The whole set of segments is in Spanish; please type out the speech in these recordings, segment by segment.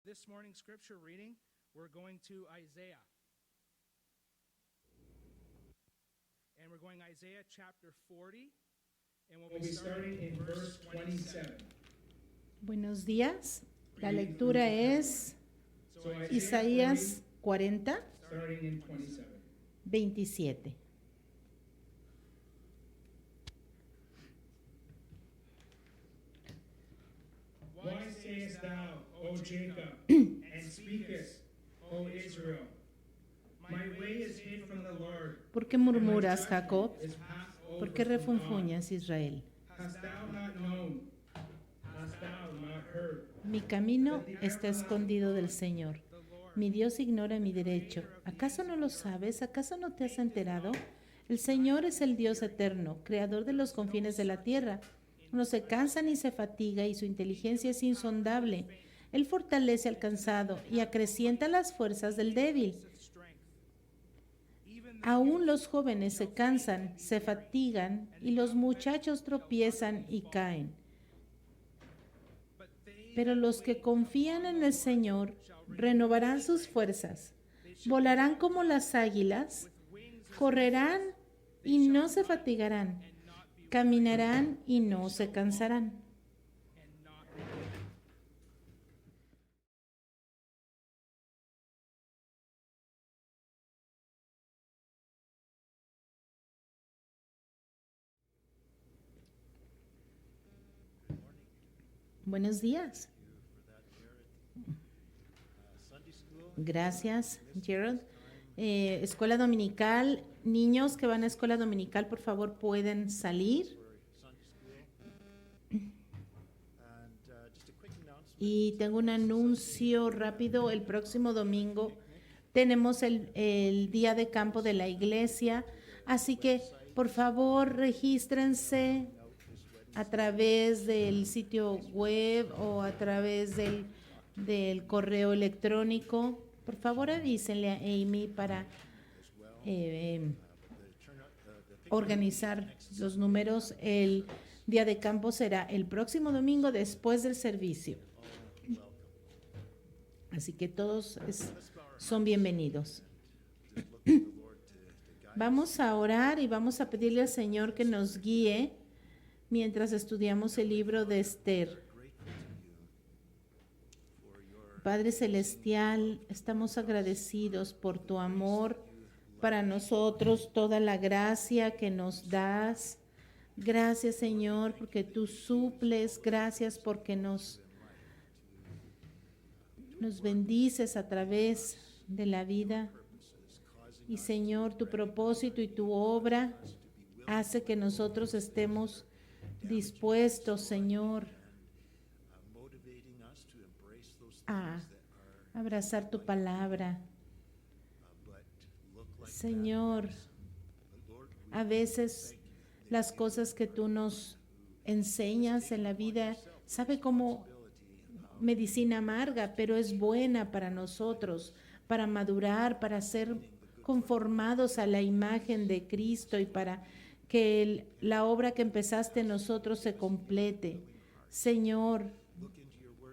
This morning's scripture reading, we're going to Isaiah. And we're going Isaiah chapter 40, and we'll be starting in verse 27. Buenos días. La lectura es So Isaías 40, starting in 27. 27. Why sayest thou, O Jacob, and speakest, O Israel? My way is hid from the Lord. ¿Por qué murmuras, Jacob? Is passed ¿Por over qué from God. refunfuñas, Israel? Hast thou not known? Hast thou not heard? Mi camino está escondido del Señor. Mi Dios ignora mi derecho. ¿Acaso no lo sabes? ¿Acaso no te has enterado? El Señor es el Dios eterno, creador de los confines de la tierra. No se cansa ni se fatiga y su inteligencia es insondable. Él fortalece al cansado y acrecienta las fuerzas del débil. Aún los jóvenes se cansan, se fatigan y los muchachos tropiezan y caen. Pero los que confían en el Señor renovarán sus fuerzas, volarán como las águilas, correrán y no se fatigarán, caminarán y no se cansarán. Buenos días. Gracias, Gerald. Escuela dominical, niños que van a escuela dominical, por favor, pueden salir. Y tengo un anuncio rápido. El próximo domingo tenemos el día de campo de la iglesia, así que por favor regístrense a través del sitio web o a través del correo electrónico. Por favor avísenle a Amy para organizar los números. El día de campo será el próximo domingo después del servicio. Así que todos son bienvenidos. Vamos a orar y vamos a pedirle al Señor que nos guíe mientras estudiamos el libro de Esther. Padre Celestial, estamos agradecidos por tu amor para nosotros, toda la gracia que nos das. Gracias, Señor, porque tú suples. Gracias porque nos bendices a través de la vida. Y, Señor, tu propósito y tu obra hace que nosotros estemos dispuestos, Señor, a abrazar tu palabra. Señor, a veces las cosas que tú nos enseñas en la vida, sabe como medicina amarga, pero es buena para nosotros, para madurar, para ser conformados a la imagen de Cristo y para que la obra que empezaste en nosotros se complete. Señor,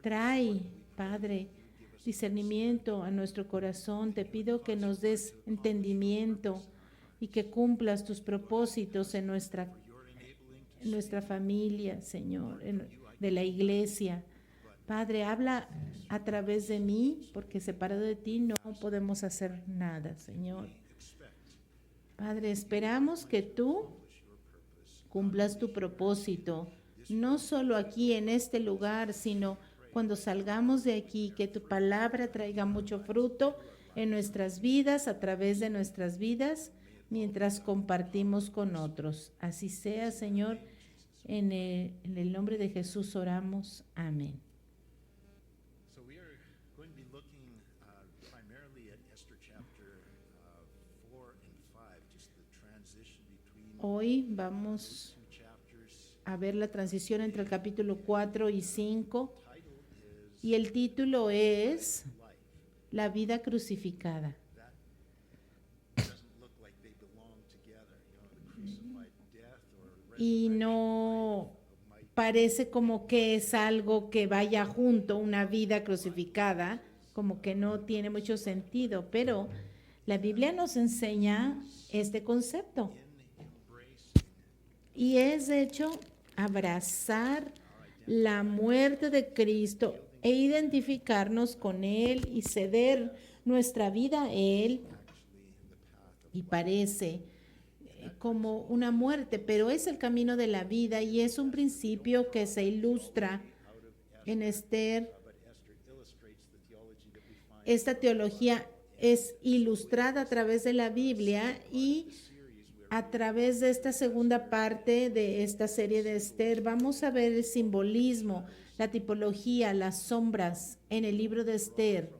trae, Padre, discernimiento a nuestro corazón. Te pido que nos des entendimiento y que cumplas tus propósitos en nuestra familia, Señor, de la iglesia. Padre, habla a través de mí, porque separado de ti no podemos hacer nada, Señor. Padre, esperamos que tú cumplas tu propósito, no solo aquí en este lugar, sino cuando salgamos de aquí, que tu palabra traiga mucho fruto en nuestras vidas, a través de nuestras vidas, mientras compartimos con otros. Así sea, Señor, en el nombre de Jesús oramos. Amén. Hoy vamos a ver la transición entre el capítulo 4 y 5 y el título es La vida crucificada. Y no parece como que es algo que vaya junto, una vida crucificada, como que no tiene mucho sentido, pero la Biblia nos enseña este concepto. Y es, de hecho, abrazar la muerte de Cristo e identificarnos con Él y ceder nuestra vida a Él. Y parece como una muerte, pero es el camino de la vida y es un principio que se ilustra en Esther. Esta teología es ilustrada a través de la Biblia y a través de esta segunda parte de esta serie de Esther vamos a ver el simbolismo, la tipología, las sombras en el libro de Esther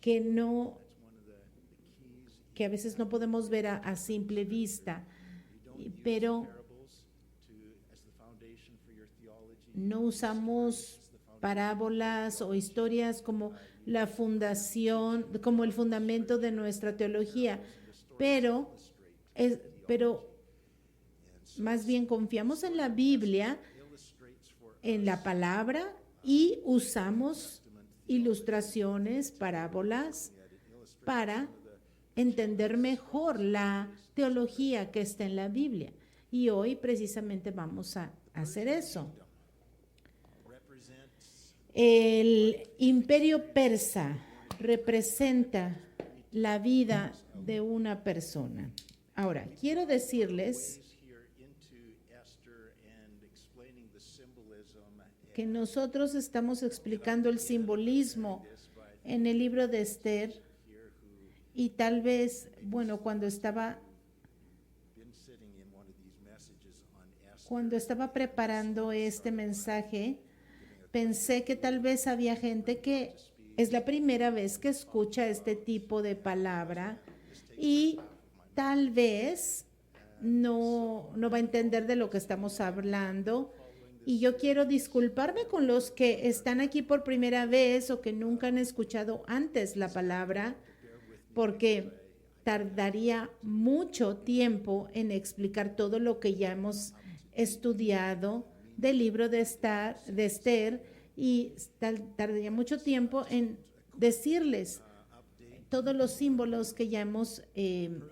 que a veces no podemos ver a simple vista, pero no usamos parábolas o historias como la fundación, como el fundamento de nuestra teología, pero más bien confiamos en la Biblia, en la palabra, y usamos ilustraciones, parábolas, para entender mejor la teología que está en la Biblia. Y hoy precisamente vamos a hacer eso. El imperio persa representa la vida de una persona. Ahora, quiero decirles que nosotros estamos explicando el simbolismo en el libro de Esther y tal vez, bueno, cuando estaba preparando este mensaje, pensé que tal vez había gente que es la primera vez que escucha este tipo de palabra y tal vez no va a entender de lo que estamos hablando. Y yo quiero disculparme con los que están aquí por primera vez o que nunca han escuchado antes la palabra, porque tardaría mucho tiempo en explicar todo lo que ya hemos estudiado del libro de Esther y tardaría mucho tiempo en decirles todos los símbolos que ya hemos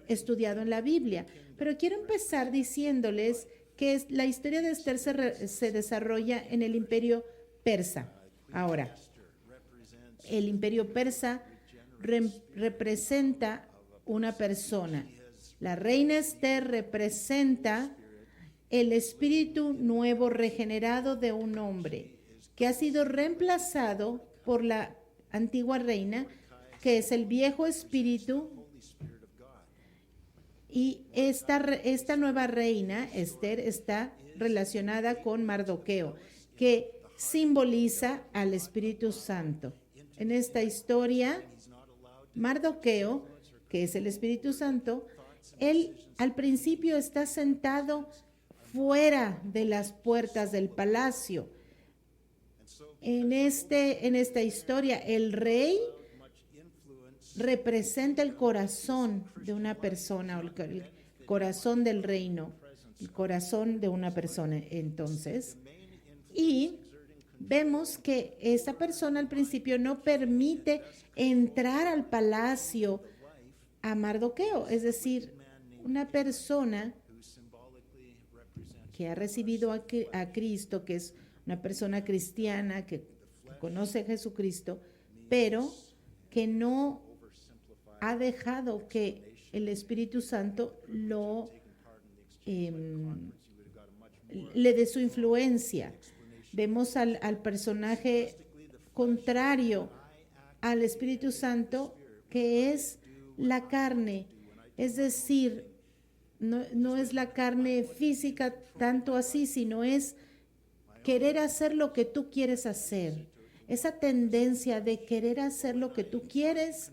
estudiado en la Biblia. Pero quiero empezar diciéndoles que la historia de Esther se desarrolla en el imperio persa. Ahora, el imperio persa representa una persona. La reina Esther representa el espíritu nuevo regenerado de un hombre que ha sido reemplazado por la antigua reina, que es el viejo espíritu. Y esta nueva reina, Esther, está relacionada con Mardoqueo, que simboliza al Espíritu Santo. En esta historia, Mardoqueo, que es el Espíritu Santo, él al principio está sentado fuera de las puertas del palacio. En esta historia, el rey representa el corazón de una persona, o el corazón del reino, el corazón de una persona. Entonces, y vemos que esta persona al principio no permite entrar al palacio a Mardoqueo, es decir, una persona que ha recibido a Cristo, que es una persona cristiana, que conoce a Jesucristo, pero que no ha dejado que el Espíritu Santo le dé su influencia. Vemos al personaje contrario al Espíritu Santo, que es la carne, es decir, no es la carne física tanto así, sino es querer hacer lo que tú quieres hacer. Esa tendencia de querer hacer lo que tú quieres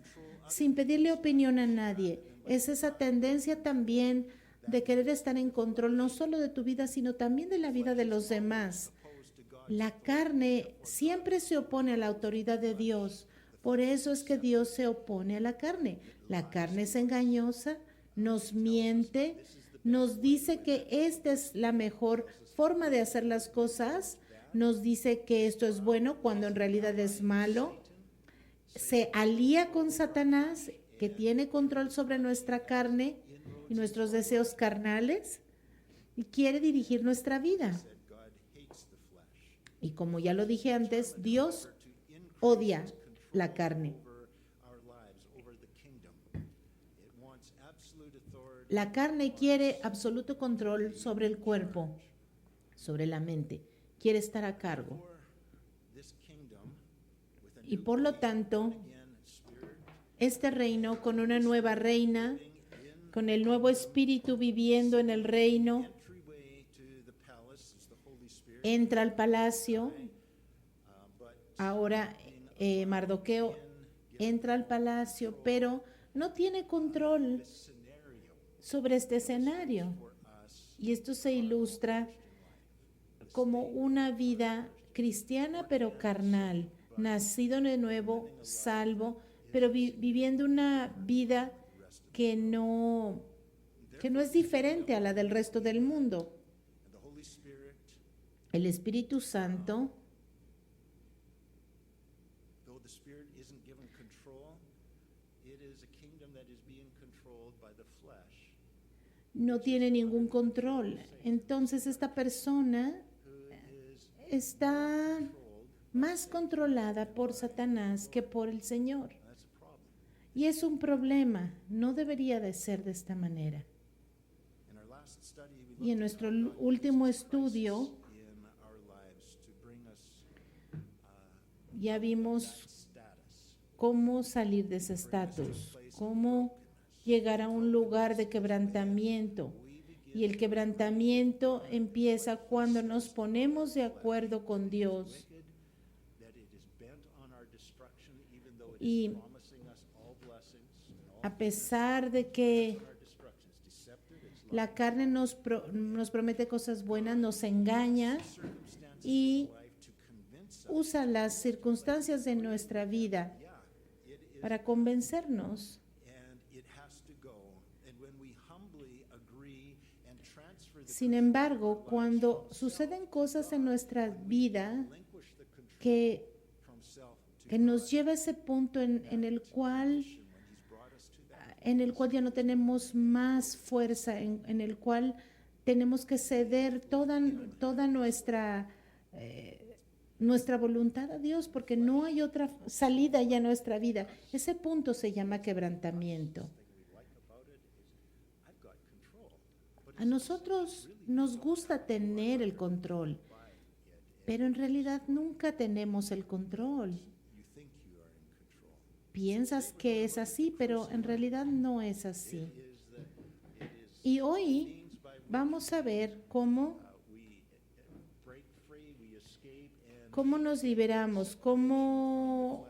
sin pedirle opinión a nadie. Es esa tendencia también de querer estar en control no solo de tu vida, sino también de la vida de los demás. La carne siempre se opone a la autoridad de Dios. Por eso es que Dios se opone a la carne. La carne es engañosa, nos miente, nos dice que esta es la mejor forma de hacer las cosas, nos dice que esto es bueno cuando en realidad es malo, se alía con Satanás, que tiene control sobre nuestra carne y nuestros deseos carnales y quiere dirigir nuestra vida. Y como ya lo dije antes, Dios odia la carne. La carne quiere absoluto control sobre el cuerpo, sobre la mente, quiere estar a cargo. Y por lo tanto, este reino con una nueva reina, con el nuevo espíritu viviendo en el reino, entra al palacio. Ahora Mardoqueo entra al palacio, pero no tiene control sobre este escenario. Y esto se ilustra como una vida cristiana pero carnal, nacido de nuevo, salvo, pero viviendo una vida que no es diferente a la del resto del mundo. El Espíritu Santo, no tiene ningún control. Entonces esta persona está más controlada por Satanás que por el Señor. Y es un problema, no debería de ser de esta manera. Y en nuestro último estudio ya vimos cómo salir de ese estatus, cómo llegar a un lugar de quebrantamiento. Y el quebrantamiento empieza cuando nos ponemos de acuerdo con Dios. Y a pesar de que la carne nos promete cosas buenas, nos engaña y usa las circunstancias de nuestra vida para convencernos. Sin embargo, cuando suceden cosas en nuestra vida que nos lleva a ese punto en el cual ya no tenemos más fuerza, en el cual tenemos que ceder toda nuestra voluntad a Dios, porque no hay otra salida ya en nuestra vida. Ese punto se llama quebrantamiento. A nosotros nos gusta tener el control, pero en realidad nunca tenemos el control. Piensas que es así, pero en realidad no es así. Y hoy vamos a ver cómo nos liberamos, cómo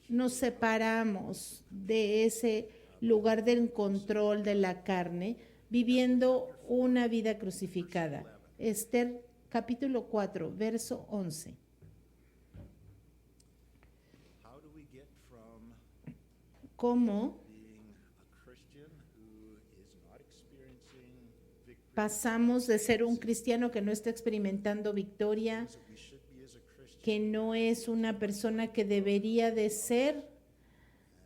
nos separamos de ese lugar del control de la carne, viviendo una vida crucificada. Esther capítulo 4, verso 11. ¿Cómo pasamos de ser un cristiano que no está experimentando victoria, que no es una persona que debería de ser,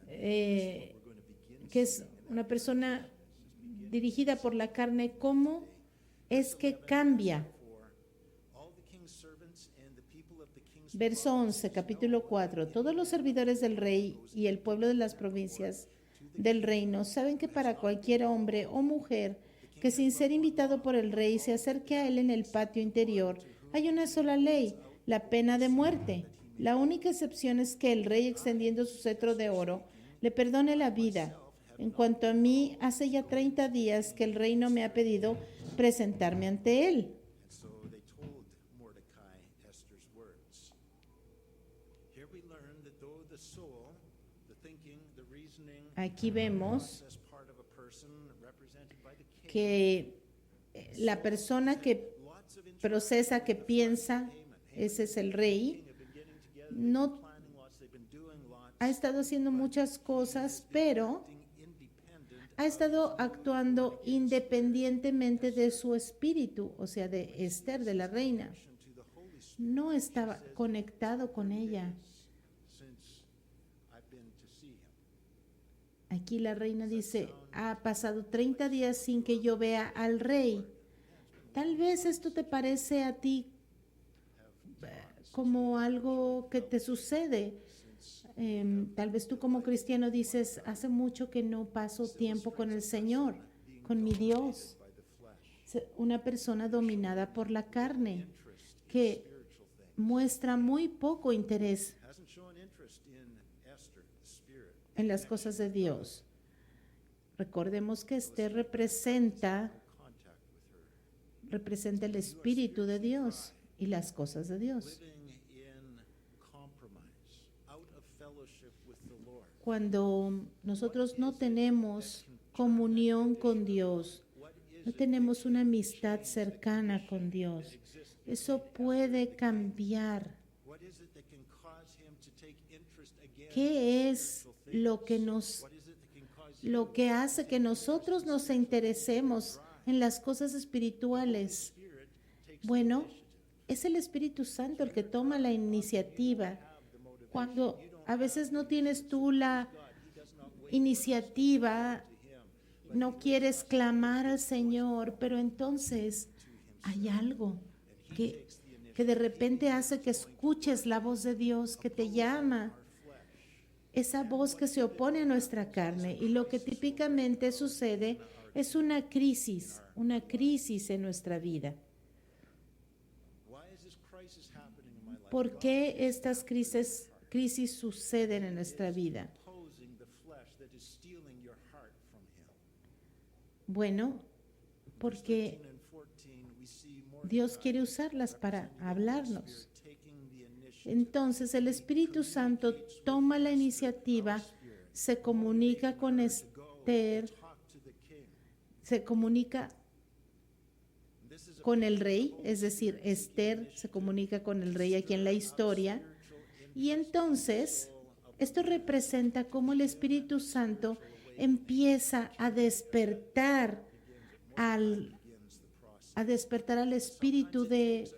que es una persona dirigida por la carne? ¿Cómo es que cambia? Verso 11, capítulo 4. Todos los servidores del rey y el pueblo de las provincias del reino saben que para cualquier hombre o mujer que sin ser invitado por el rey se acerque a él en el patio interior, hay una sola ley, la pena de muerte. La única excepción es que el rey, extendiendo su cetro de oro, le perdone la vida. En cuanto a mí, hace ya 30 días que el rey no me ha pedido presentarme ante él. Aquí vemos que la persona que procesa, que piensa, ese es el rey, no ha estado haciendo muchas cosas, pero ha estado actuando independientemente de su espíritu, o sea, de Esther, de la reina. No estaba conectado con ella. Aquí la reina dice, ha pasado 30 días sin que yo vea al rey. Tal vez esto te parece a ti como algo que te sucede. Tal vez tú como cristiano dices, hace mucho que no paso tiempo con el Señor, con mi Dios. Una persona dominada por la carne que muestra muy poco interés en las cosas de Dios. Recordemos que Esther representa el Espíritu de Dios y las cosas de Dios. Cuando nosotros no tenemos comunión con Dios, no tenemos una amistad cercana con Dios, eso puede cambiar. ¿Qué es lo que hace que nosotros nos interesemos en las cosas espirituales? Bueno, es el Espíritu Santo el que toma la iniciativa. Cuando a veces no tienes tú la iniciativa, no quieres clamar al Señor, pero entonces hay algo que de repente hace que escuches la voz de Dios que te llama. Esa voz que se opone a nuestra carne, y lo que típicamente sucede es una crisis en nuestra vida. ¿Por qué estas crisis suceden en nuestra vida? Bueno, porque Dios quiere usarlas para hablarnos. Entonces el Espíritu Santo toma la iniciativa, se comunica con Esther, se comunica con el rey, es decir, Esther se comunica con el rey aquí en la historia, y entonces esto representa cómo el Espíritu Santo empieza a despertar al espíritu de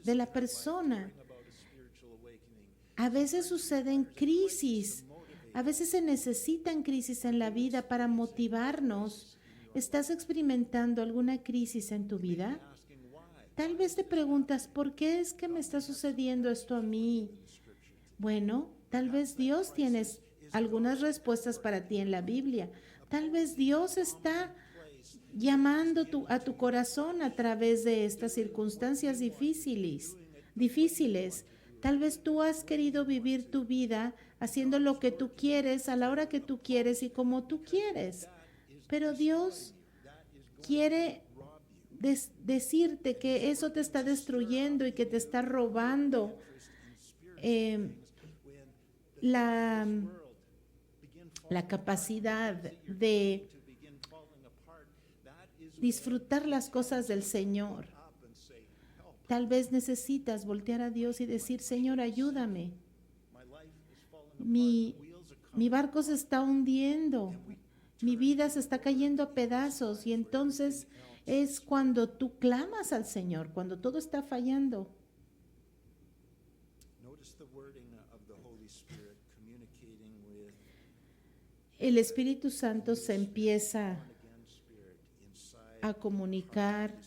la persona. A veces suceden crisis, a veces se necesitan crisis en la vida para motivarnos. ¿Estás experimentando alguna crisis en tu vida? Tal vez te preguntas, ¿por qué es que me está sucediendo esto a mí? Bueno, tal vez Dios tiene algunas respuestas para ti en la Biblia. Tal vez Dios está llamando a tu corazón a través de estas circunstancias difíciles. Tal vez tú has querido vivir tu vida haciendo lo que tú quieres, a la hora que tú quieres y como tú quieres. Pero Dios quiere decirte que eso te está destruyendo y que te está robando la capacidad de disfrutar las cosas del Señor. Tal vez necesitas voltear a Dios y decir, Señor, ayúdame. Mi barco se está hundiendo, mi vida se está cayendo a pedazos, y entonces es cuando tú clamas al Señor, cuando todo está fallando. El Espíritu Santo se empieza a comunicar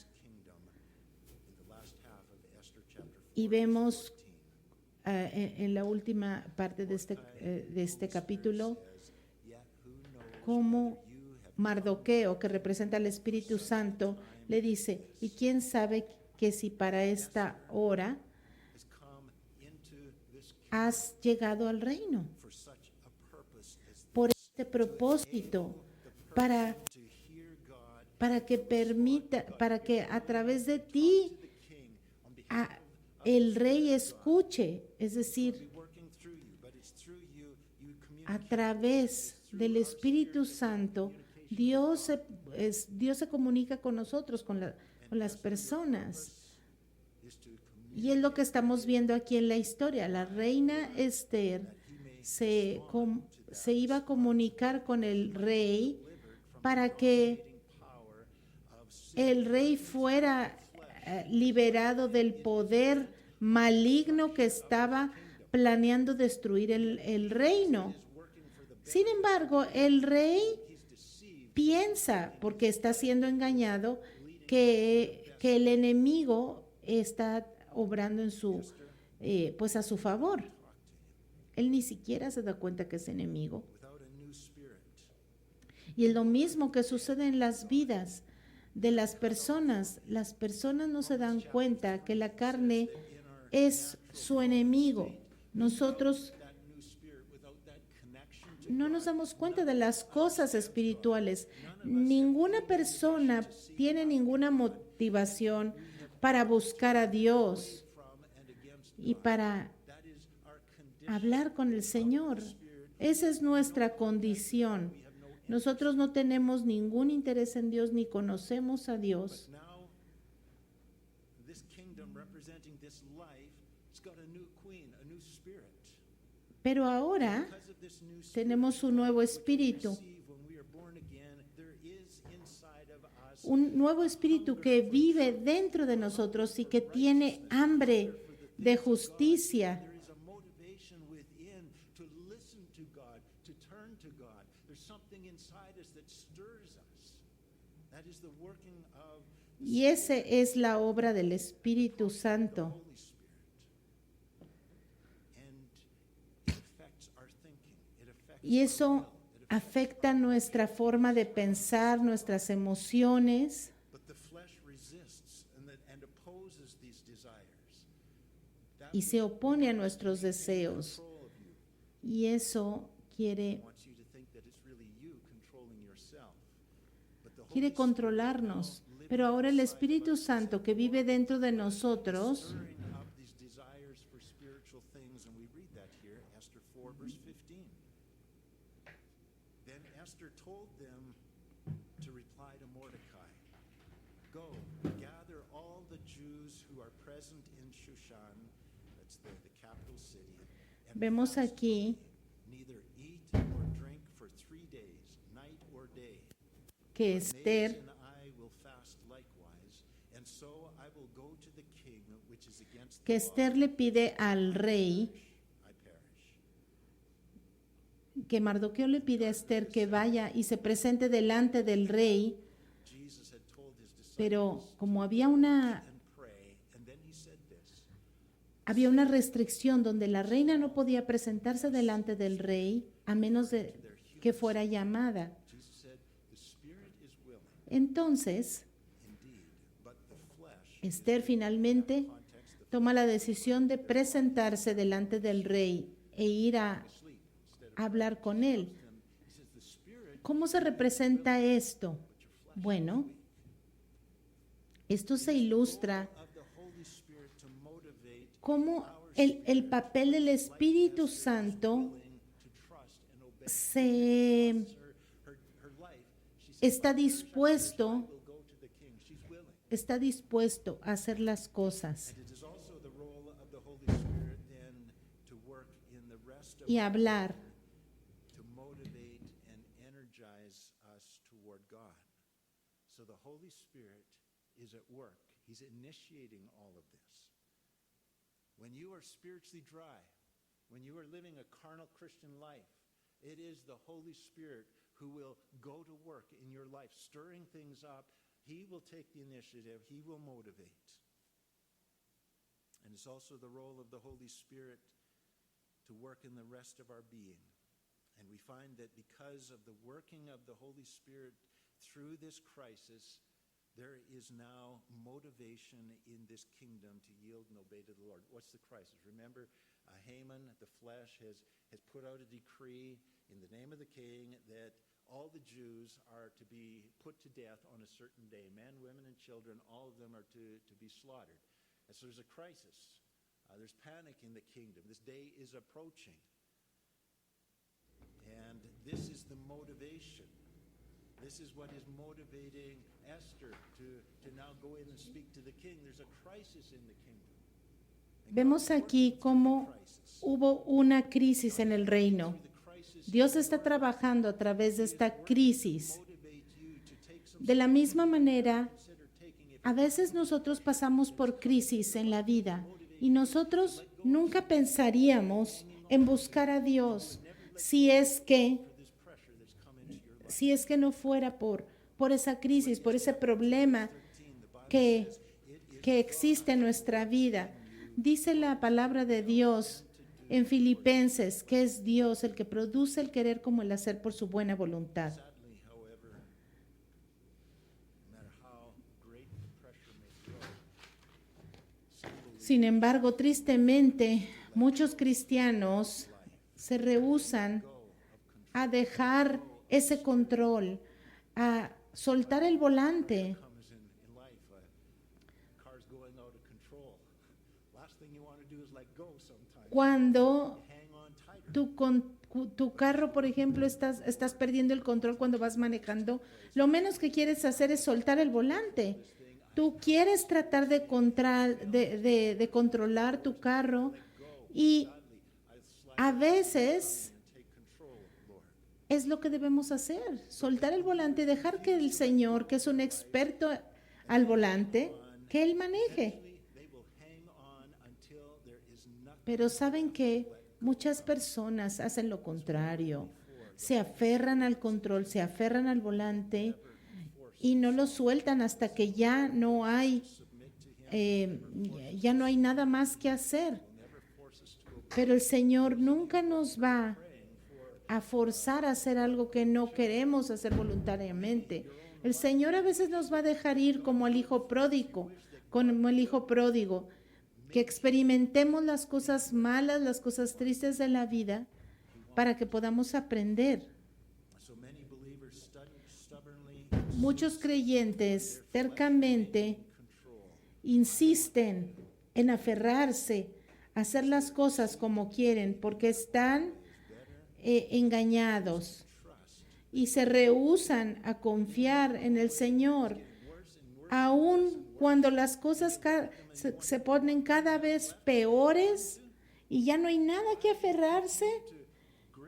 y vemos en la última parte de este capítulo cómo Mardoqueo, que representa al Espíritu Santo, le dice, ¿y quién sabe que si para esta hora has llegado al reino? Por este propósito, para que a través de ti el rey escuche, es decir, a través del Espíritu Santo, Dios se comunica con nosotros, con las personas. Y es lo que estamos viendo aquí en la historia. La reina Esther se iba a comunicar con el rey para que el rey fuera liberado del poder maligno que estaba planeando destruir el reino. Sin embargo, el rey piensa, porque está siendo engañado, que el enemigo está obrando en su, pues a su favor. Él ni siquiera se da cuenta que es enemigo. Y es lo mismo que sucede en las vidas de las personas. Las personas no se dan cuenta que la carne es su enemigo. Nosotros no nos damos cuenta de las cosas espirituales. Ninguna persona tiene ninguna motivación para buscar a Dios y para hablar con el Señor. Esa es nuestra condición. Nosotros no tenemos ningún interés en Dios ni conocemos a Dios. Pero ahora tenemos un nuevo espíritu. Un nuevo espíritu que vive dentro de nosotros y que tiene hambre de justicia. Y esa es la obra del Espíritu Santo. Y eso afecta nuestra forma de pensar, nuestras emociones. Y se opone a nuestros deseos. Y eso quiere controlarnos. Pero ahora el Espíritu Santo que vive dentro de nosotros vemos aquí que Esther le pide al rey, que Mardoqueo le pide a Esther que vaya y se presente delante del rey, pero como había una restricción donde la reina no podía presentarse delante del rey a menos de que fuera llamada. Entonces, Esther finalmente toma la decisión de presentarse delante del rey e ir a hablar con él. ¿Cómo se representa esto? Bueno, esto se ilustra como el papel del Espíritu Santo está dispuesto a hacer las cosas y hablar. So the Holy Spirit is at work. He's initiating all of this. When you are spiritually dry, when you are living a carnal Christian life, it is the Holy Spirit who will go to work in your life, stirring things up. He will take the initiative. He will motivate. And it's also the role of the Holy Spirit to work in the rest of our being. And we find that because of the working of the Holy Spirit through this crisis, there is now motivation in this kingdom to yield and obey to the Lord. What's the crisis? Remember, Haman, the flesh, has put out a decree in the name of the king that all the Jews are to be put to death on a certain day. Men, women, and children, all of them are to be slaughtered. And so there's a crisis. There's panic in the kingdom. This day is approaching. And this is the motivation. This is what is motivating Esther to now go in and speak to the king. There's a crisis in the kingdom. Vemos aquí cómo hubo una crisis en el reino. Dios está trabajando a través de esta crisis De la misma manera, a veces nosotros pasamos por crisis en la vida y nosotros nunca pensaríamos en buscar a Dios si es que no fuera por esa crisis, por ese problema que existe en nuestra vida. Dice la palabra de Dios en Filipenses que es Dios el que produce el querer como el hacer por su buena voluntad. Sadly, however, no matter how great the pressure may grow, some believe Sin embargo, tristemente, muchos cristianos se rehúsan a dejar ese control, a soltar el volante. comes in life, cars going out of control. Last thing you want to do is let go sometimes. Cuando Hang on tighter. tu carro, por ejemplo, estás perdiendo el control cuando vas manejando, lo menos que quieres hacer es soltar el volante. Tú quieres tratar de controlar tu carro y a veces Take control, Lord. es lo que debemos hacer, soltar el volante y dejar que el Señor, que es un experto al volante, que Él maneje. They will hang on until there is nothing. Pero saben que muchas personas hacen lo contrario, se aferran al control, se aferran al volante y no lo sueltan hasta que ya no hay nada más que hacer. Pero el Señor nunca nos va a forzar a hacer algo que no queremos hacer voluntariamente. El Señor a veces nos va a dejar ir como el hijo pródigo, que experimentemos las cosas malas, las cosas tristes de la vida, para que podamos aprender. So many believers stubbornly Muchos creyentes tercamente insisten en aferrarse, a hacer las cosas como quieren, porque están engañados y se rehúsan a confiar en el Señor, aun cuando las cosas se ponen cada vez peores y ya no hay nada que aferrarse.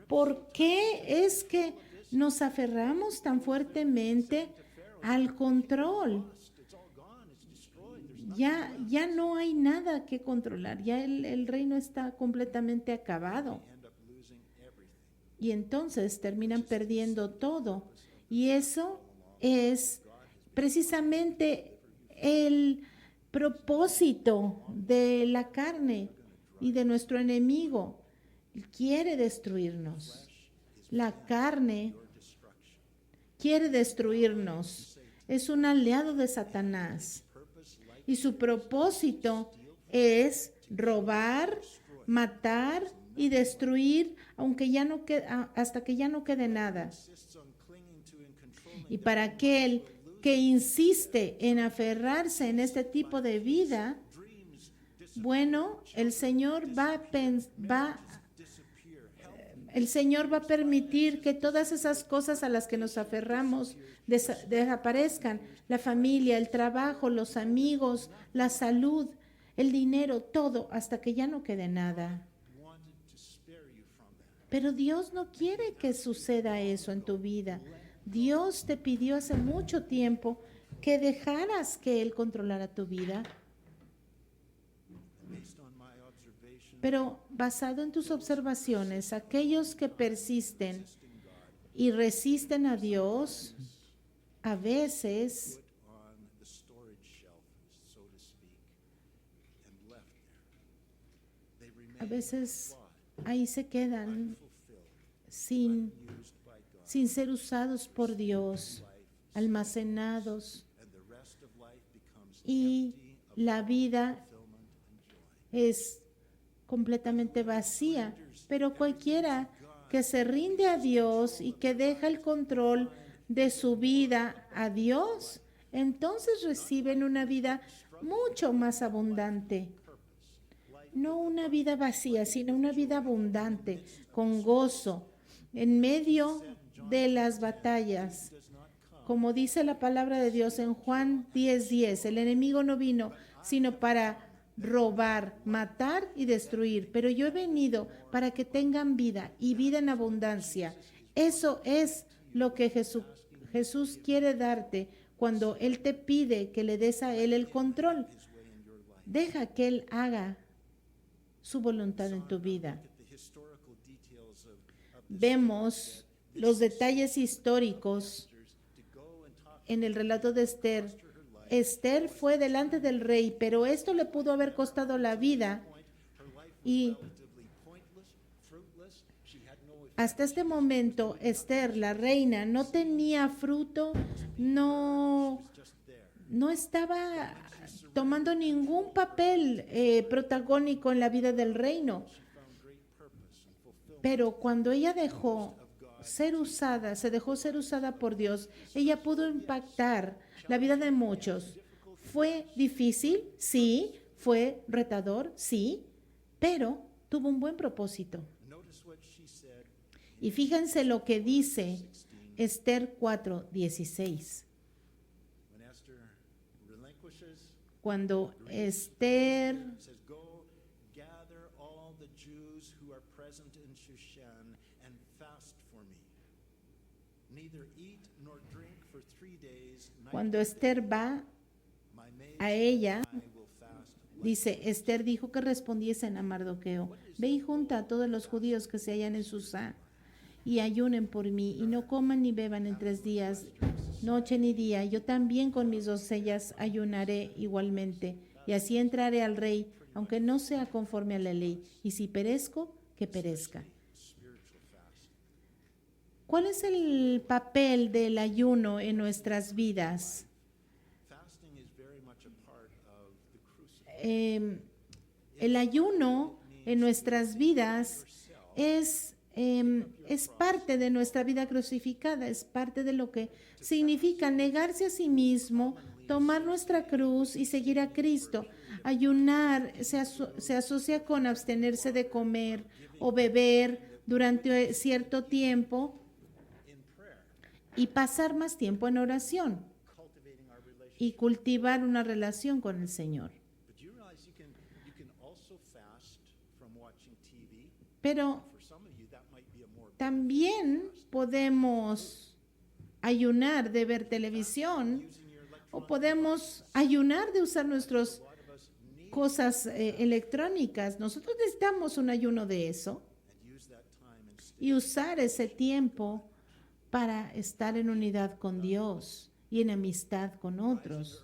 ¿Por qué es que nos aferramos tan fuertemente al control? Ya no hay nada que controlar, ya el reino está completamente acabado. end up losing everything. Y entonces terminan perdiendo todo. Y eso es precisamente el propósito de la carne y de nuestro enemigo. Quiere destruirnos. La carne quiere destruirnos. Es un aliado de Satanás. Y su propósito es robar, matar y destruir, hasta que ya no quede nada. Insists on clinging to and controlling Y para aquel que insiste en aferrarse en este tipo de vida, bueno, el Señor va a permitir que todas esas cosas a las que nos aferramos desaparezcan. La familia, el trabajo, los amigos, la salud, el dinero, todo, hasta que ya no quede nada. wanted to spare you from that. Pero Dios no quiere que suceda eso en tu vida. Dios te pidió hace mucho tiempo que dejaras que Él controlara tu vida. Based on my observation, Pero basado en tus observaciones, aquellos que persisten y resisten a Dios, a veces put on the storage shelf, so to speak, and left there. They a remain veces flawed, ahí se quedan fulfilled, sin used by God, ser usados por Dios, almacenados, and the rest of life becomes y empty of la vida fulfillment and joy. es completamente vacía. Pero cualquiera que se rinde a Dios y que deja el control de su vida a Dios, entonces reciben una vida mucho más abundante. No una vida vacía, sino una vida abundante, con gozo, en medio de las batallas. Como dice la palabra de Dios en Juan 10:10, el enemigo no vino sino para robar, matar y destruir, pero yo he venido para que tengan vida y vida en abundancia. Eso es lo que Jesús quiere darte, cuando Él te pide que le des a Él el control. Deja que Él haga su voluntad en tu vida. Vemos los detalles históricos en el relato de Esther. Esther fue delante del rey, pero esto le pudo haber costado la vida, y hasta este momento Esther, la reina, no tenía fruto, no estaba tomando ningún papel protagónico en la vida del reino. Pero cuando ella se dejó ser usada por Dios, ella pudo impactar la vida de muchos. ¿Fue difícil? Sí. ¿Fue retador? Sí. Pero tuvo un buen propósito. Y fíjense lo que dice Esther 4:16. Cuando Esther va a ella, dice, Esther dijo que respondiesen a Mardoqueo: ve y junta a todos los judíos que se hallan en Susá y ayunen por mí, y no coman ni beban en 3 días, noche ni día. Yo también con mis doncellas ayunaré igualmente, y así entraré al rey, aunque no sea conforme a la ley, y si perezco, que perezca. ¿Cuál es el papel del ayuno en nuestras vidas? El ayuno en nuestras vidas es parte de nuestra vida crucificada, es parte de lo que significa negarse a sí mismo, tomar nuestra cruz y seguir a Cristo. Ayunar se asocia con abstenerse de comer o beber durante cierto tiempo y pasar más tiempo en oración y cultivar una relación con el Señor. Pero también podemos ayunar de ver televisión, o podemos ayunar de usar nuestras cosas electrónicas. Nosotros necesitamos un ayuno de eso y usar ese tiempo para estar en unidad con Dios y en amistad con otros.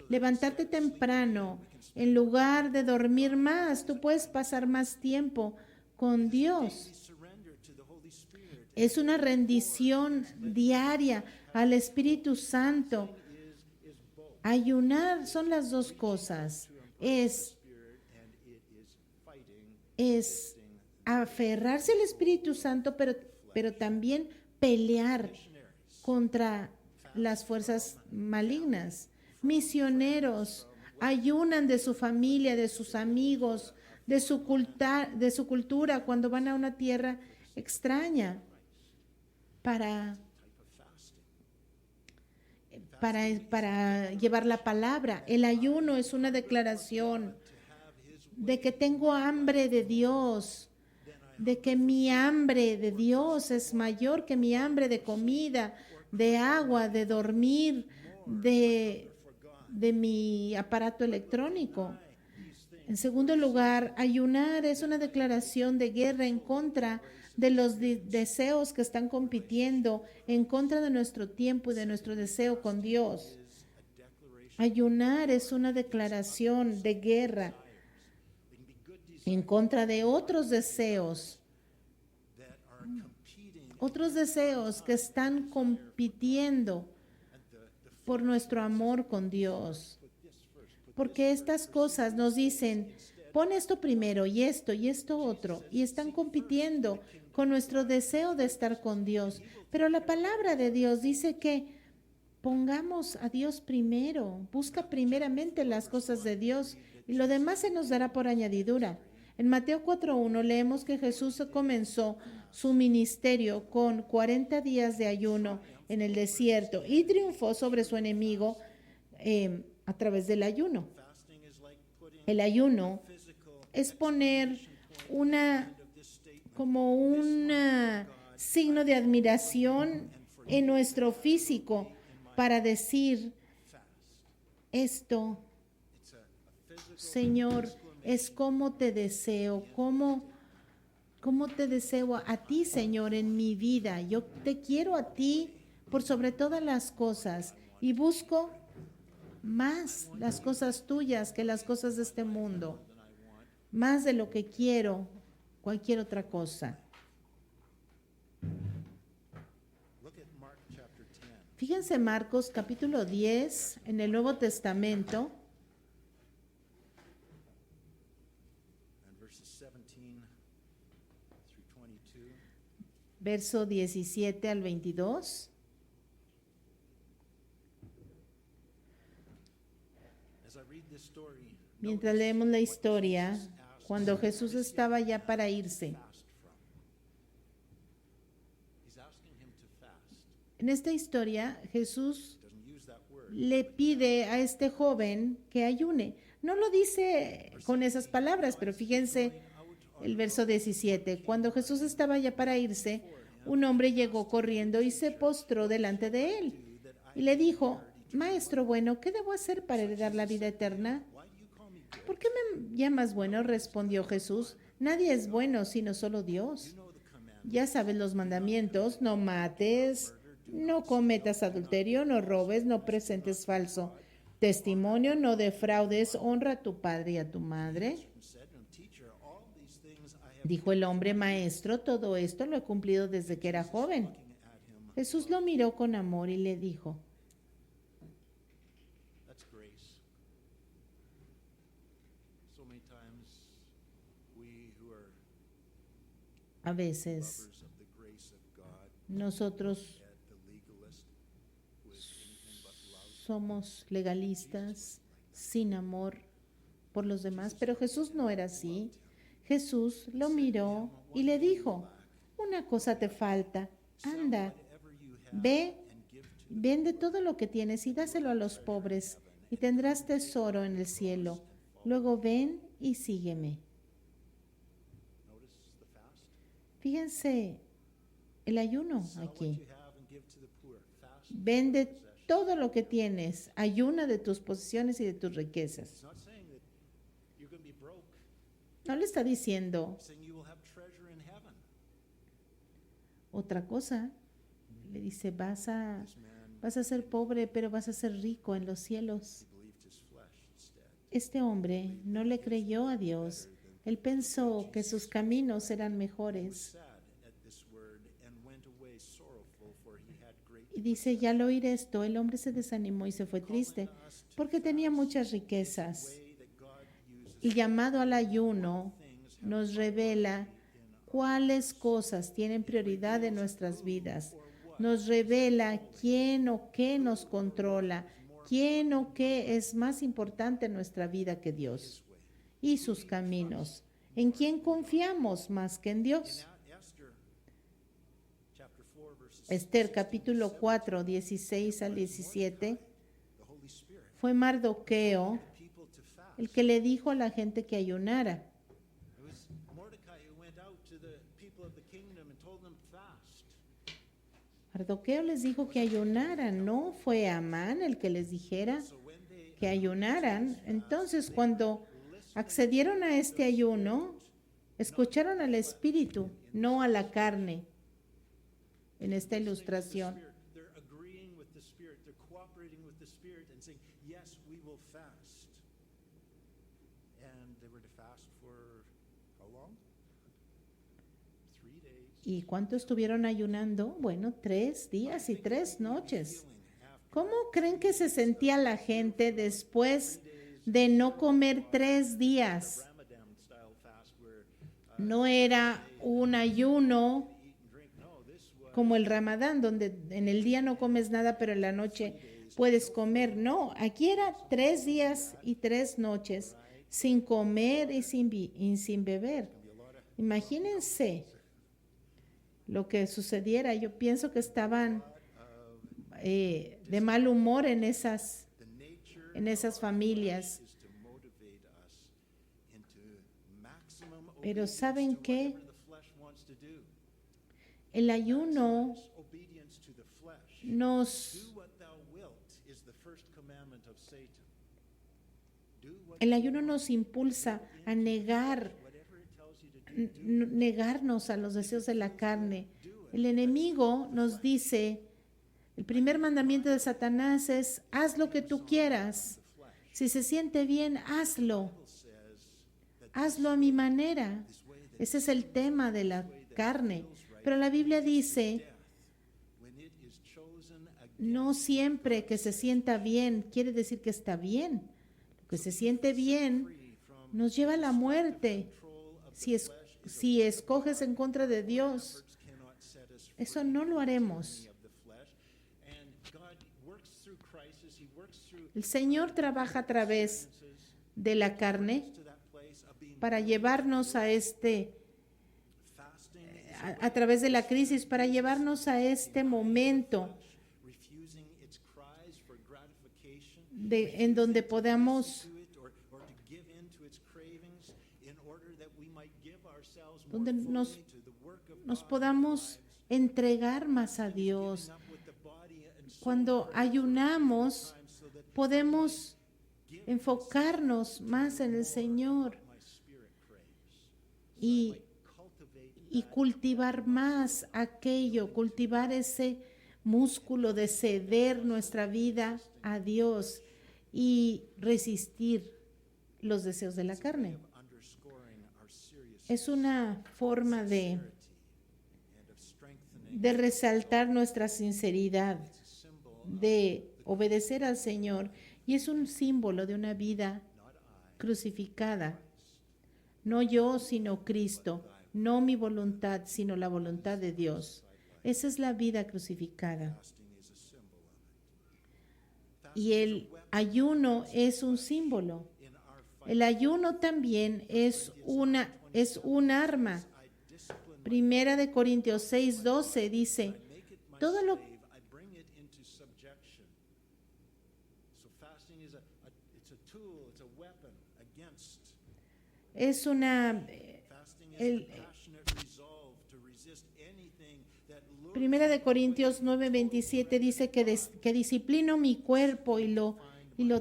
Levantarte temprano, en lugar de dormir más, tú puedes pasar más tiempo con Dios. Es una rendición diaria al Espíritu Santo. Ayunar son las dos cosas. Es aferrarse al Espíritu Santo, pero también pelear contra las fuerzas malignas. Misioneros ayunan de su familia, de sus amigos, de su cultura cuando van a una tierra extraña para llevar la palabra. El ayuno es una declaración de que tengo hambre de Dios, de que mi hambre de Dios es mayor que mi hambre de comida, de agua, de dormir, de mi aparato electrónico. En segundo lugar, ayunar es una declaración de guerra en contra de los deseos que están compitiendo, en contra de nuestro tiempo y de nuestro deseo con Dios. Ayunar es una declaración de guerra en contra de otros deseos que están compitiendo por nuestro amor con Dios. Porque estas cosas nos dicen, pon esto primero y esto otro, y están compitiendo con nuestro deseo de estar con Dios. Pero la palabra de Dios dice que pongamos a Dios primero, busca primeramente las cosas de Dios y lo demás se nos dará por añadidura. En Mateo 4:1 leemos que Jesús comenzó su ministerio con 40 días de ayuno en el desierto y triunfó sobre su enemigo a través del ayuno. El ayuno es poner como un signo de admiración en nuestro físico para decir fast. esto, It's a physical Señor, exclamation. es como te deseo, cómo te deseo a ti, Señor, en mi vida. Yo te quiero a ti por sobre todas las cosas y busco más las cosas tuyas que las cosas de este mundo, Than I want. más de lo que quiero cualquier otra cosa. Look at Mark chapter 10. Fíjense Marcos capítulo 10 en el Nuevo Testamento, And verses 17 through 22. verso 17 al 22. As I read this story, Mientras leemos la historia, cuando Jesús estaba ya para irse, fast from. He's asking him to fast. en esta historia Jesús Doesn't use that word. le pide a este joven que ayune. No lo dice con esas palabras, pero fíjense el verso 17. Cuando Jesús estaba ya para irse, un hombre llegó corriendo y se postró delante de él y le dijo: Maestro bueno, ¿qué debo hacer para heredar la vida eterna? Why do you call me good? ¿Por qué me llamas bueno?, respondió Jesús. Nadie es bueno sino solo Dios. You know the command. Ya sabes los mandamientos: no mates, no cometas adulterio, no robes, no presentes falso testimonio, no defraudes, honra a tu padre y a tu madre. And said to him, Teacher, all these things I have Dijo el hombre: Maestro, todo esto lo he cumplido desde que era joven. looking at him. Jesús lo miró con amor y le dijo: That's grace. So many times we who are a veces lovers of the grace of God, nosotros at the legalist with anything but love. somos legalistas, sin amor por los demás, pero Jesús no era así. Jesús lo miró y le dijo: una cosa te falta, anda, Whatever you have ve, and give to vende todo lo que tienes y dáselo a los pobres y tendrás tesoro en el cielo. Luego ven y sígueme. notice the fast. Fíjense el ayuno Sell what aquí. you have and give to the poor. Fast. Vende todo lo que tienes, ayuna de tus posesiones y de tus riquezas. It's not saying that you're going to be broke. No le está diciendo It's saying you will have treasure in heaven. otra cosa. Le dice: vas a This man ser pobre, pero vas a ser rico en los cielos. believed his flesh instead. Este hombre no le creyó a Dios. Él pensó que sus caminos eran He was mejores. sad at this word and went away sorrowful, for he had great Y dice: ya al oír esto, el hombre se desanimó y se fue triste, porque tenía muchas riquezas. way that God uses El llamado al ayuno things nos revela cuáles cosas tienen prioridad en nuestras vidas. Nos revela quién o qué nos controla, quién o qué es más importante en nuestra vida que Dios y sus caminos. ¿En quién confiamos más que en Dios? Esther chapter 4 verses Esther capítulo 4, 16 al 17. the Holy Spirit Fue Mardoqueo people to fast. el que le dijo a la gente que ayunara. It was Mordecai who went out to the people of the kingdom and told them fast. Mardoqueo les dijo que ayunaran, no fue Amán el que les dijera So when they que ayunaran. Entonces, cuando accedieron a este ayuno, escucharon al Espíritu, no a la carne, en esta ilustración. they're agreeing with the Spirit, they're cooperating with the Spirit and saying, yes, we will fast. And they were to fast for how long? 3 days. ¿Y cuánto estuvieron ayunando? Bueno, 3 días y 3 noches. ¿Cómo creen que se sentía la gente después de no comer 3 días? Ramadan style fast where No era un ayuno eat and drink. No, this was como el Ramadán, donde en el día no comes nada, pero en la noche puedes comer. No, aquí era 3 días y 3 noches sin comer y sin beber. Imagínense lo que sucediera. Yo pienso que estaban de mal humor en esas the nature familias. is to motivate us into maximum Pero obedience ¿saben to qué? whatever the flesh wants to do. El ayuno Obedience to the flesh. nos Do what thou wilt. defilement of Satan. Do what El ayuno nos impulsa a negar, whatever it tells you to do. negarnos a los deseos de la carne. El enemigo nos dice, el primer mandamiento de Satanás es, haz lo que tú quieras. Si se siente bien, hazlo. Hazlo a mi manera. Ese es el tema de la carne. Pero la Biblia dice, When it is chosen against no siempre que se sienta bien quiere decir que está bien. Lo que se siente bien nos lleva a la muerte. control of Si escoges en contra de Dios, cannot set us eso no lo haremos. of the flesh. And God works through crisis. He works through El Señor trabaja a través de la carne to that place of being para llevarnos a fasting, a través de la crisis, para llevarnos a este momento refusing its cries for gratification en donde podamos, to it or to give in to its cravings in order that we might give ourselves more donde fully nos, to the work of nos God. podamos entregar más a Dios. Up with the body and soul Cuando ayunamos, so that podemos enfocarnos más en el Señor my spirit craves. y, Cultivate y cultivar más aquello, cultivar ese músculo de ceder nuestra vida a Dios y resistir los deseos de la carne. underscoring our serious Es una forma and of strengthening de resaltar nuestra sinceridad, a symbol de obedecer al Señor, y es un símbolo de una vida not I crucificada. No yo, sino Cristo. No mi voluntad, sino la voluntad de Dios. Esa es la vida crucificada. fasting is a symbol of it. Y el ayuno es un símbolo. In our fight El ayuno también es un arma. I discipline Primera de Corintios 6:12 dice, make it my todo lo slave, I bring it into subjection. So fasting is it's a tool, it's a weapon against. es una Fasting is El- a passionate resolve to resist anything that lures Primera de Corintios 9:27 dice que disciplino mi cuerpo y lo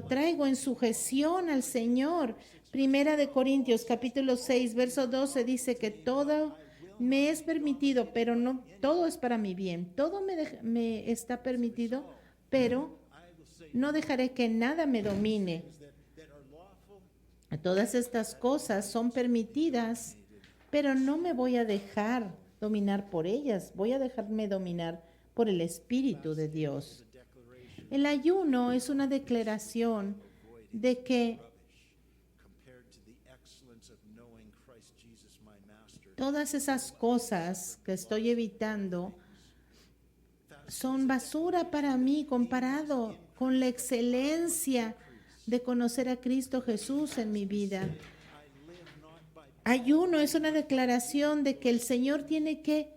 traigo en sujeción al Señor. Primera de Corintios capítulo 6 verso 12 dice que todo me es permitido, pero no todo es para mi bien. Todo me está permitido, pero no dejaré que nada me domine. that are lawful. Todas estas cosas son permitidas, pero no me voy a dejar dominar por ellas. Voy a dejarme dominar por el Espíritu de Dios. El ayuno es una declaración de que Compared to the excellence of knowing Christ Jesus my master. todas esas cosas que estoy evitando son basura para mí comparado con la excelencia de conocer a Cristo Jesús en mi vida. Ayuno es una declaración de que el Señor tiene que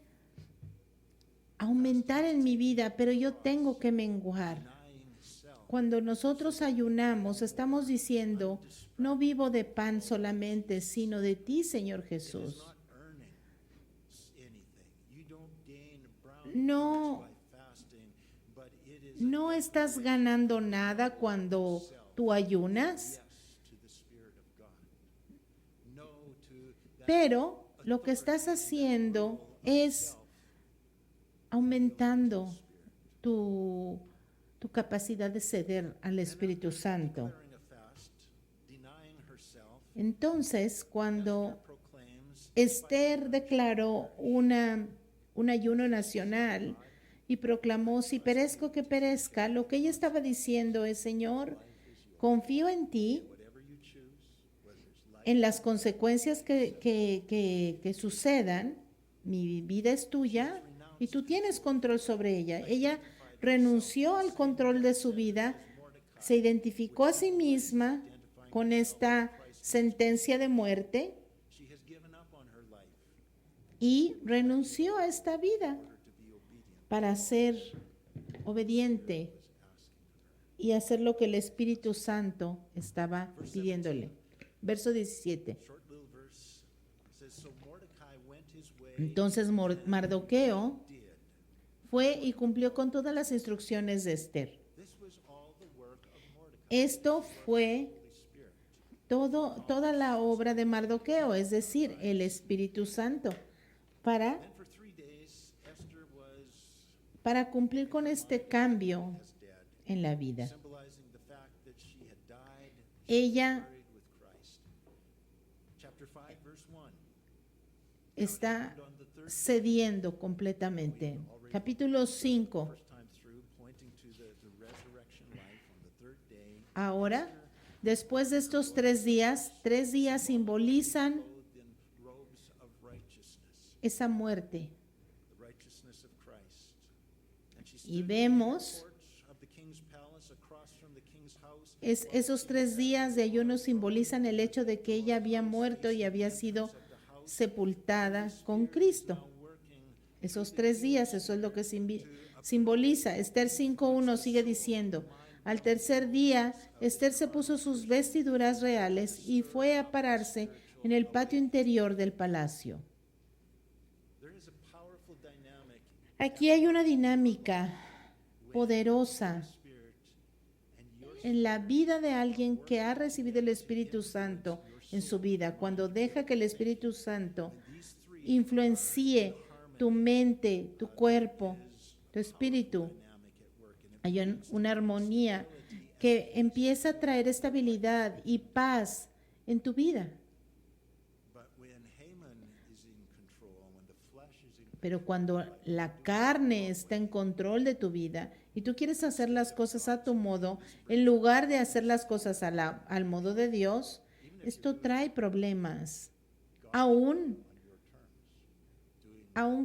aumentar en mi vida, pero yo tengo que menguar. Denying self. Cuando nosotros ayunamos, estamos diciendo, no vivo de pan solamente, sino de ti, Señor Jesús. Not earning anything. You don't gain brown No, by fasting, but it is no estás ganando nada cuando tú ayunas, yes to the Spirit of God. No to that pero lo que estás haciendo es aumentando tu capacidad de ceder al Espíritu Santo. declaring a fast, denying herself, Entonces, cuando proclaims Esther declaró un ayuno nacional y proclamó, si perezco que perezca, lo que ella estaba diciendo es, Señor, confío en ti, whatever you choose, whether it's life en las consecuencias que sucedan, mi vida es tuya y tú tienes control sobre ella. Ella renunció al control de su vida, se identificó a sí misma con esta sentencia de muerte she has given up on her life y renunció a esta vida to be obedient. para ser obediente y hacer lo que el Espíritu Santo estaba pidiéndole. Verso 17. Short little verse says, so Mordecai went his way, Entonces Mardoqueo did. fue y cumplió con todas las instrucciones de Esther. This was all the work of Mordecai. Esto fue toda la obra de Mardoqueo, es decir, el Espíritu Santo, para, And for 3 days, Esther was para cumplir con este cambio as dead, en la vida. symbolizing the fact that she had died, Ella buried with Christ. Chapter 5, verse 1. está And on the third cediendo completamente. Capítulo 5. first time through, pointing to the resurrection life on the third day, Ahora, después de estos 3 días simbolizan clothed in robes of righteousness, esa muerte. the righteousness of Christ. And she Y stood vemos in the porch of the king's palace across from the king's house. esos 3 días de ayuno simbolizan el hecho de que ella había muerto y había sido sepultada con Cristo. Now working Esos 3 días, eso es lo que simboliza. Esther 5:1 sigue diciendo, al tercer día, Esther se puso sus vestiduras reales y fue a pararse en el patio interior del palacio. there is a powerful dynamic Aquí hay una dinámica poderosa spirit and your en la vida de alguien que ha recibido el Espíritu Santo en su vida. Cuando deja que el Espíritu Santo these three influencie tu mente, tu cuerpo, tu espíritu, dynamic at work, and it, hay una armonía que empieza a traer estabilidad y paz en tu vida. but when Haman is in control, when the flesh is in Pero cuando la carne está en control de tu vida y tú quieres hacer las cosas a tu modo, en lugar de hacer las cosas al modo de Dios, esto trae problemas. Aún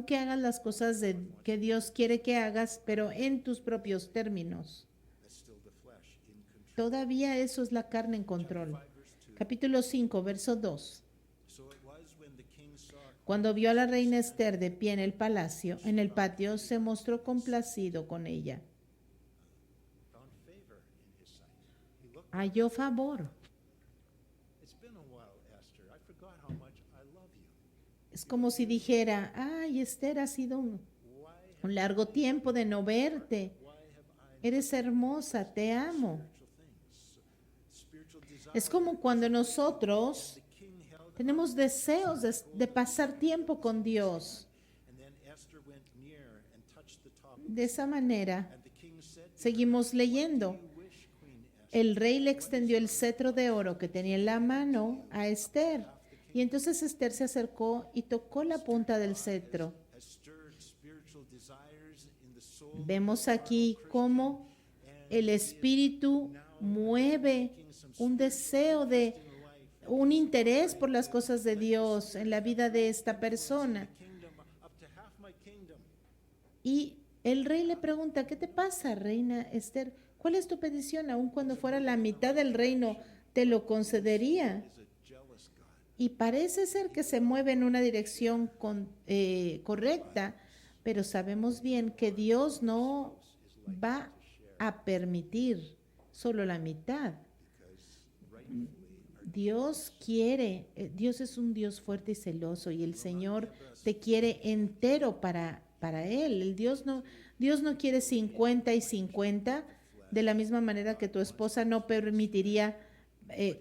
que hagas las cosas que Dios quiere que hagas, pero en tus propios términos. that's still the flesh in control. Todavía eso es la carne en control. Capítulo 5, verso 2. So it was when the king saw Cuando vio a la reina Esther de pie en el palacio, en el patio, se mostró complacido con ella. found favor in his sight. He looked, Halló favor. it's been a while, Esther. I forgot how much I love you. Es como si dijera, ay, Esther, ha sido Why un largo tiempo de no verte. why have I Eres hermosa, te amo. spiritual desire? Es como cuando nosotros The king held tenemos deseos de pasar tiempo con Dios. and then Esther went near and touched the top. De esa manera, And the king said, seguimos leyendo. "You wish, Queen Esther." El rey le extendió el cetro de oro que tenía en la mano a Esther. Y entonces Esther se acercó y tocó la punta del cetro. Has stirred spiritual desires in the soul. Vemos aquí cómo el Espíritu mueve un deseo un interés por las cosas de Dios en la vida de esta persona. Kingdom up to half my kingdom. Y el rey le pregunta, ¿qué te pasa, reina Esther? ¿Cuál es tu petición? Aun cuando fuera la mitad del reino, te lo concedería. Is a jealous God. Y parece ser que se mueve en una dirección correcta, pero sabemos bien que Dios no va a permitir solo la mitad. Dios quiere, Dios es un Dios fuerte y celoso y el Señor te quiere entero para Él. Dios no quiere 50 y 50, de la misma manera que tu esposa no permitiría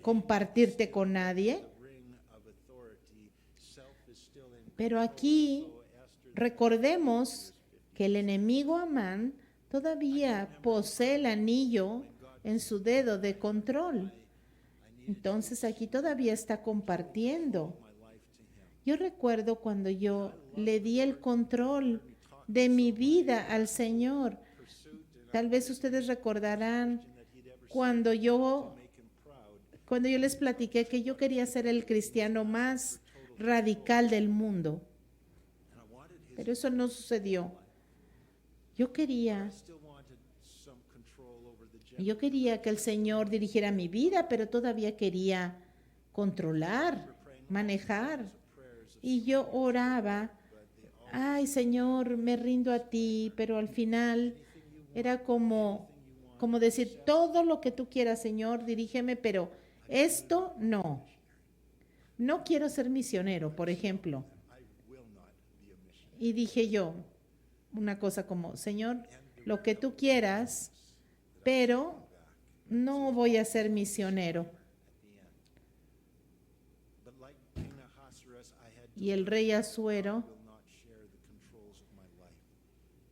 compartirte con nadie. Ring of authority. Self is still in. Pero aquí So Esther recordemos que el enemigo Amán todavía posee el anillo en su dedo de control. Entonces aquí todavía está compartiendo. my life to him. Yo recuerdo cuando yo le di el control de mi vida al Señor. Tal vez ustedes recordarán cuando yo les platiqué que yo quería ser el cristiano más radical del mundo. And I wanted his. Pero eso no sucedió. Yo quería Still wanted some control over the que el Señor dirigiera mi vida, pero todavía quería controlar, manejar. Y yo oraba, ay Señor, me rindo a ti, pero al final era como decir, todo lo que tú quieras, Señor, dirígeme, pero esto no. No quiero ser misionero, por ejemplo. I will not be a missionary. Y dije yo una cosa como, Señor, lo que tú quieras, pero no voy a ser misionero. at the end. But like King Ahasuerus, I had to Y el rey Asuero, will not share the controls of my life.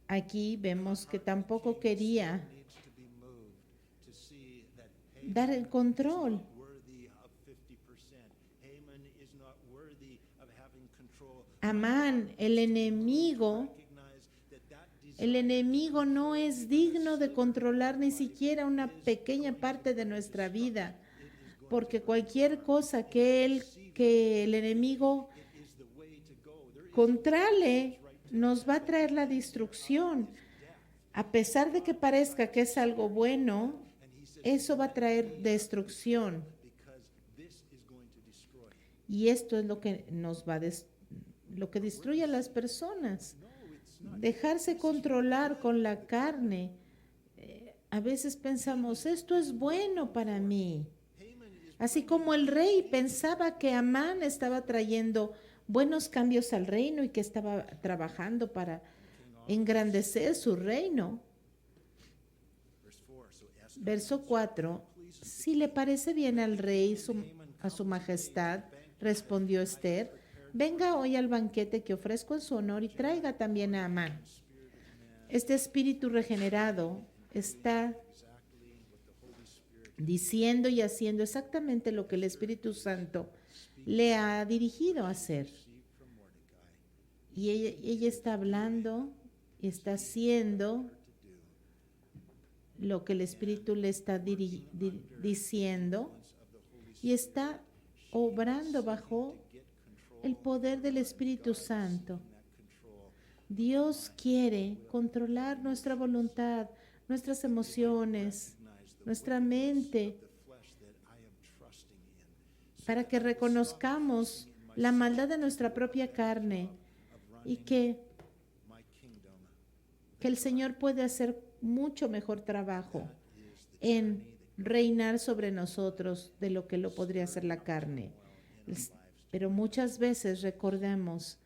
aquí vemos que tampoco quería Needs to be moved to see that dar el control. worthy of 50%. Haman is not worthy of having control. Amán, el enemigo, Recognize that that el enemigo no es digno de controlar ni siquiera una pequeña parte de nuestra vida, porque cualquier cosa que el enemigo is the way to go. There is controle nos va a traer la destrucción. A pesar de que parezca que es algo bueno, eso va a traer destrucción. because this is going to destroy. Y esto es lo que nos va a lo que destruye a las personas. Dejarse controlar con la carne. A veces pensamos, esto es bueno para mí. Así como el rey pensaba que Amán estaba trayendo buenos cambios al reino y que estaba trabajando para engrandecer su reino. Verse 4. So Esther Verso 4. Si le parece bien al rey, a su majestad, respondió Esther, venga hoy al banquete que ofrezco en su honor y traiga también a Amán. Este espíritu regenerado está diciendo y haciendo exactamente lo que el Espíritu Santo le ha dirigido a hacer. Y ella está hablando y está haciendo lo que el Espíritu le está diciendo y está obrando bajo el poder del Espíritu Santo. Dios quiere controlar nuestra voluntad, nuestras emociones, nuestra mente, para que reconozcamos la maldad de nuestra propia carne y que el Señor puede hacer mucho mejor trabajo en reinar sobre nosotros de lo que lo podría hacer la carne. Pero muchas veces recordemos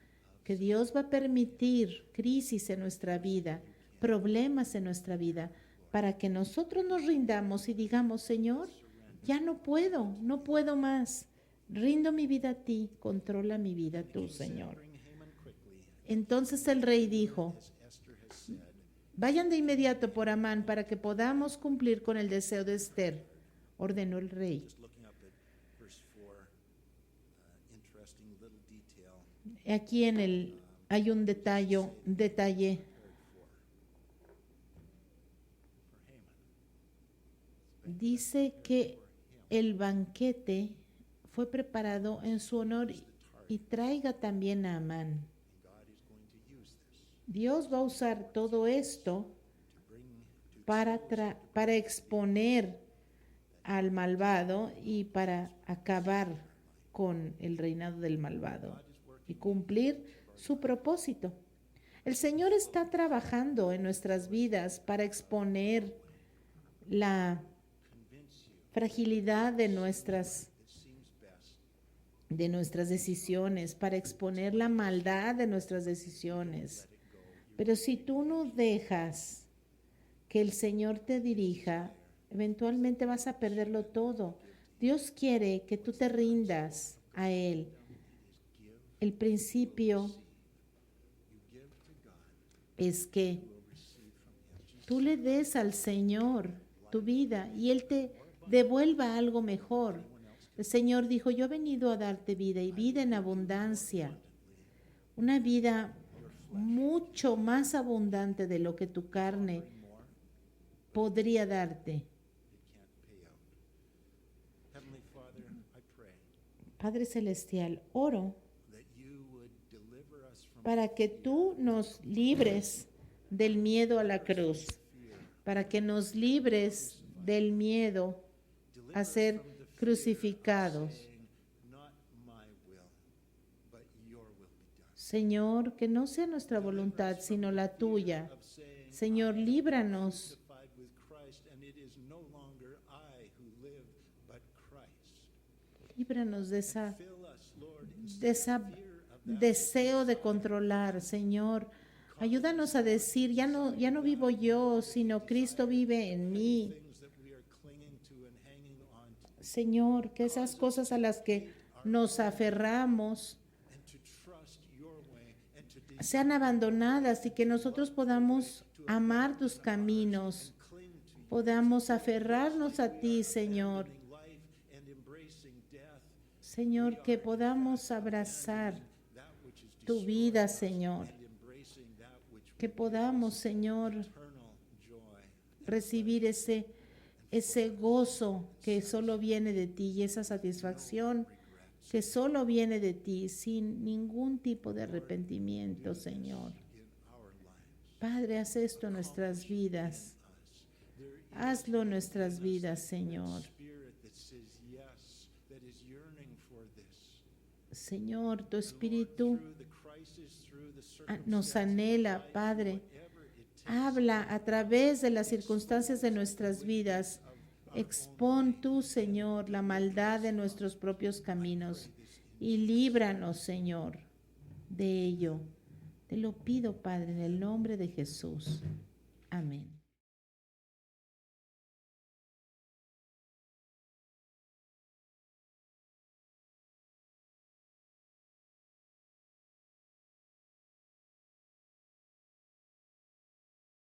que Dios va a permitir crisis en nuestra vida, problemas en nuestra vida, para que nosotros nos rindamos y digamos, Señor, ya no puedo más. Rindo mi vida a ti, controla mi vida tú, Señor. Entonces el rey dijo, vayan de inmediato por Amán para que podamos cumplir con el deseo de Esther, ordenó el rey. Aquí hay un detalle. Dice que el banquete fue preparado en su honor y traiga también a Amán. Dios va a usar todo esto para exponer al malvado y para acabar con el reinado del malvado y cumplir su propósito. El Señor está trabajando en nuestras vidas para exponer la fragilidad de nuestras decisiones, para exponer la maldad de nuestras decisiones. Pero si tú no dejas que el Señor te dirija, eventualmente vas a perderlo todo. Dios quiere que tú te rindas a Él. El principio es que tú le des al Señor tu vida y Él te devuelva algo mejor. El Señor dijo, yo he venido a darte vida y vida en abundancia. Una vida mucho más abundante de lo que tu carne podría darte. Padre Celestial, oro para que tú nos libres del miedo a la cruz, para que nos libres del miedo a ser crucificados. Señor, que no sea nuestra voluntad, sino la tuya. Señor, líbranos. Líbranos de ese deseo de controlar, Señor. Ayúdanos a decir, ya no vivo yo, sino Cristo vive en mí. Señor, que esas cosas a las que nos aferramos and to trust your way and to sean abandonadas y que nosotros podamos amar tus caminos, cling to you, podamos aferrarnos a ti, Señor. life and embracing death, Señor, que podamos abrazar that which is tu vida, Señor. and embracing that which Que podamos, Señor, eternal joy. recibir ese gozo que solo viene de ti y esa satisfacción que solo viene de ti sin ningún tipo de arrepentimiento, Señor. In our lives. Padre, haz esto en nuestras vidas. Hazlo en nuestras vidas, Señor. Spirit that says yes, that is yearning for this. Señor, tu Espíritu Through the crisis, through the nos circumstances, anhela, Padre. whatever it takes, Habla a través de las circunstancias de nuestras vidas. Expón tú, Señor, la maldad de nuestros propios caminos y líbranos, Señor, de ello. Te lo pido, Padre, en el nombre de Jesús. Amén.